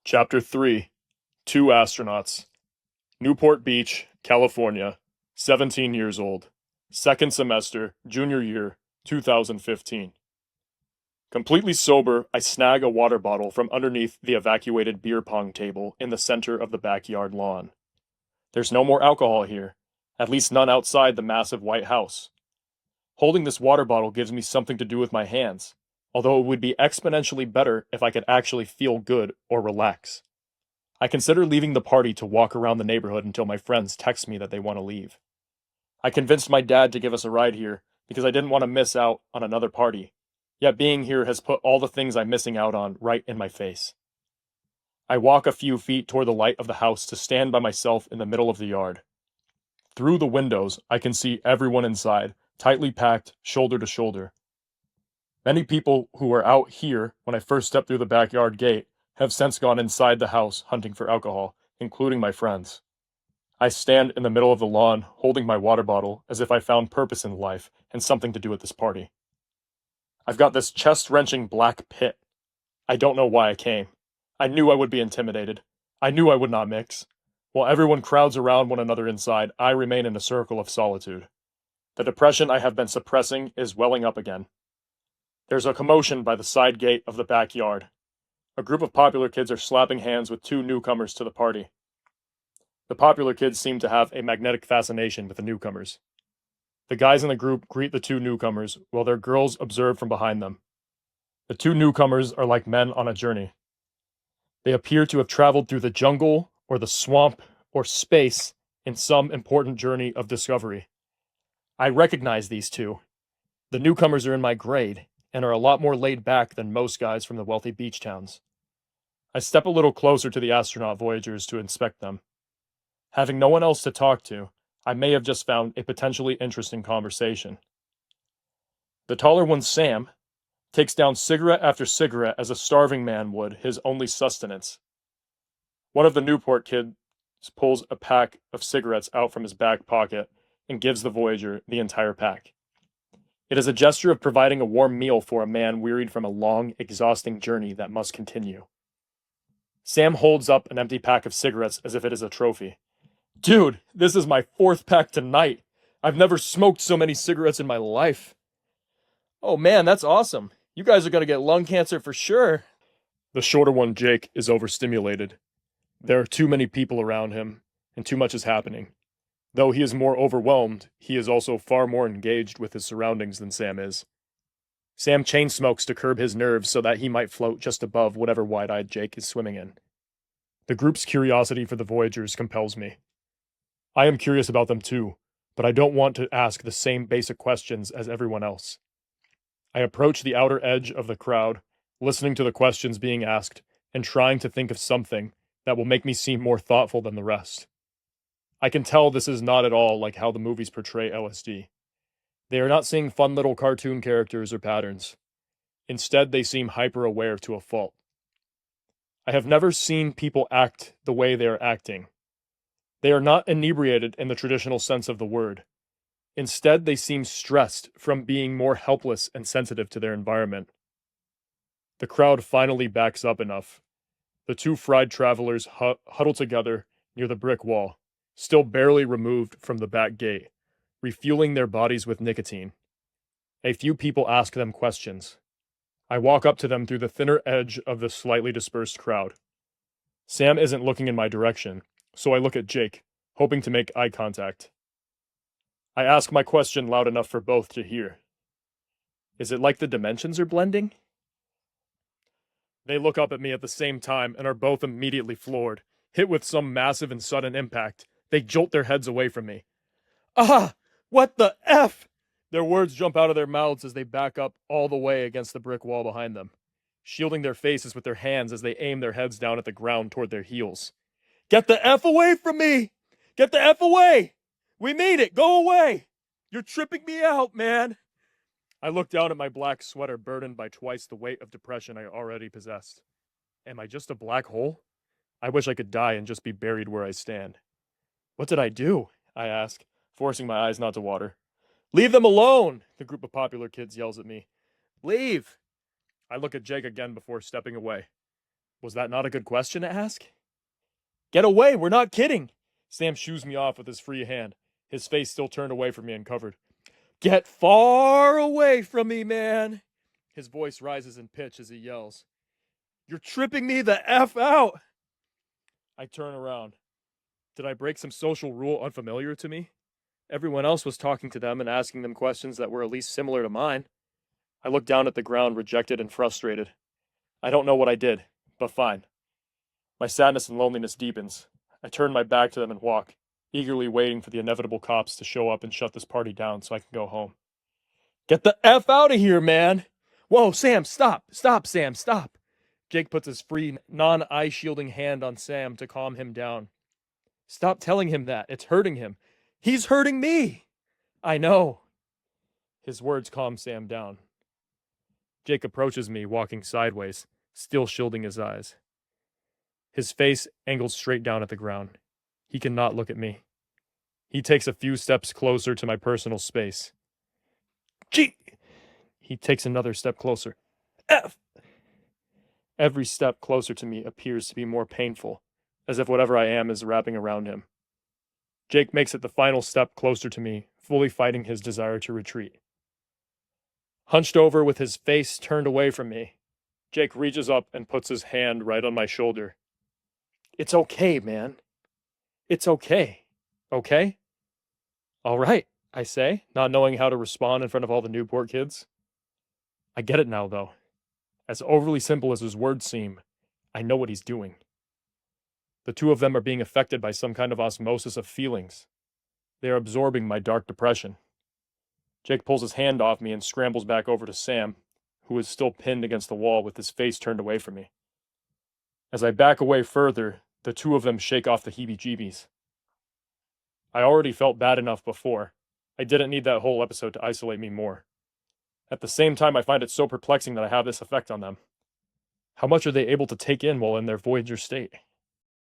Chapter 3 Two Astronauts. Newport Beach, California, 17 years old. Second semester, junior year, 2015. Completely sober, I snag a water bottle from underneath the evacuated beer pong table in the center of the backyard lawn. There's no more alcohol here, at least none outside the massive white house. Holding this water bottle gives me something to do with my hands, although it would be exponentially better if I could actually feel good or relax. I consider leaving the party to walk around the neighborhood until my friends text me that they want to leave. I convinced my dad to give us a ride here because I didn't want to miss out on another party, yet being here has put all the things I'm missing out on right in my face. I walk a few feet toward the light of the house to stand by myself in the middle of the yard. Through the windows, I can see everyone inside, tightly packed, shoulder to shoulder. Many people who were out here when I first stepped through the backyard gate have since gone inside the house hunting for alcohol, including my friends. I stand in the middle of the lawn, holding my water bottle as if I found purpose in life and something to do at this party. I've got this chest-wrenching black pit. I don't know why I came. I knew I would be intimidated. I knew I would not mix. While everyone crowds around one another inside, I remain in a circle of solitude. The depression I have been suppressing is welling up again. There's a commotion by the side gate of the backyard. A group of popular kids are slapping hands with two newcomers to the party. The popular kids seem to have a magnetic fascination with the newcomers. The guys in the group greet the two newcomers, while their girls observe from behind them. The two newcomers are like men on a journey. They appear to have traveled through the jungle, or the swamp, or space in some important journey of discovery. I recognize these two. The newcomers are in my grade, and are a lot more laid back than most guys from the wealthy beach towns. I step a little closer to the astronaut voyagers to inspect them. Having no one else to talk to, I may have just found a potentially interesting conversation. The taller one, Sam, takes down cigarette after cigarette as a starving man would his only sustenance. One of the Newport kids pulls a pack of cigarettes out from his back pocket and gives the voyager the entire pack. It is a gesture of providing a warm meal for a man wearied from a long, exhausting journey that must continue. Sam holds up an empty pack of cigarettes as if it is a trophy. Dude, this is my fourth pack tonight. I've never smoked so many cigarettes in my life. Oh man, that's awesome. You guys are gonna get lung cancer for sure. The shorter one, Jake, is overstimulated. There are too many people around him, and too much is happening. Though he is more overwhelmed, he is also far more engaged with his surroundings than Sam is. Sam chain smokes to curb his nerves so that he might float just above whatever wide-eyed Jake is swimming in. The group's curiosity for the Voyagers compels me. I am curious about them too, but I don't want to ask the same basic questions as everyone else. I approach the outer edge of the crowd, listening to the questions being asked, and trying to think of something that will make me seem more thoughtful than the rest. I can tell this is not at all like how the movies portray LSD. They are not seeing fun little cartoon characters or patterns. Instead, they seem hyper-aware to a fault. I have never seen people act the way they are acting. They are not inebriated in the traditional sense of the word. Instead, they seem stressed from being more helpless and sensitive to their environment. The crowd finally backs up enough. The two fried travelers huddle together near the brick wall, still barely removed from the back gate, refueling their bodies with nicotine. A few people ask them questions. I walk up to them through the thinner edge of the slightly dispersed crowd. Sam isn't looking in my direction, so I look at Jake, hoping to make eye contact. I ask my question loud enough for both to hear. Is it like the dimensions are blending? They look up at me at the same time and are both immediately floored. Hit with some massive and sudden impact, they jolt their heads away from me. Ah! What the F? Their words jump out of their mouths as they back up all the way against the brick wall behind them, shielding their faces with their hands as they aim their heads down at the ground toward their heels. Get the F away from me! Get the F away! We made it! Go away! You're tripping me out, man! I look down at my black sweater burdened by twice the weight of depression I already possessed. Am I just a black hole? I wish I could die and just be buried where I stand. What did I do? I ask, forcing my eyes not to water. Leave them alone! The group of popular kids yells at me. Leave! I look at Jake again before stepping away. Was that not a good question to ask? Get away, we're not kidding! Sam shoos me off with his free hand, his face still turned away from me and covered. Get far away from me, man! His voice rises in pitch as he yells. You're tripping me the F out! I turn around. Did I break some social rule unfamiliar to me? Everyone else was talking to them and asking them questions that were at least similar to mine. I look down at the ground, rejected and frustrated. I don't know what I did, but fine. My sadness and loneliness deepens. I turn my back to them and walk, eagerly waiting for the inevitable cops to show up and shut this party down so I can go home. Get the F out of here, man! Whoa, Sam, stop! Stop, Sam, stop! Jake puts his free, non-eye shielding hand on Sam to calm him down. Stop telling him that. It's hurting him. He's hurting me! I know. His words calm Sam down. Jake approaches me, walking sideways, still shielding his eyes. His face angles straight down at the ground. He cannot look at me. He takes a few steps closer to my personal space. Gee! He takes another step closer. F! Every step closer to me appears to be more painful, as if whatever I am is wrapping around him. Jake makes it the final step closer to me, fully fighting his desire to retreat. Hunched over with his face turned away from me, Jake reaches up and puts his hand right on my shoulder. It's okay, man. It's okay. Okay? All right, I say, not knowing how to respond in front of all the Newport kids. I get it now, though. As overly simple as his words seem, I know what he's doing. The two of them are being affected by some kind of osmosis of feelings. They are absorbing my dark depression. Jake pulls his hand off me and scrambles back over to Sam, who is still pinned against the wall with his face turned away from me. As I back away further, the two of them shake off the heebie-jeebies. I already felt bad enough before. I didn't need that whole episode to isolate me more. At the same time, I find it so perplexing that I have this effect on them. How much are they able to take in while in their Voyager state?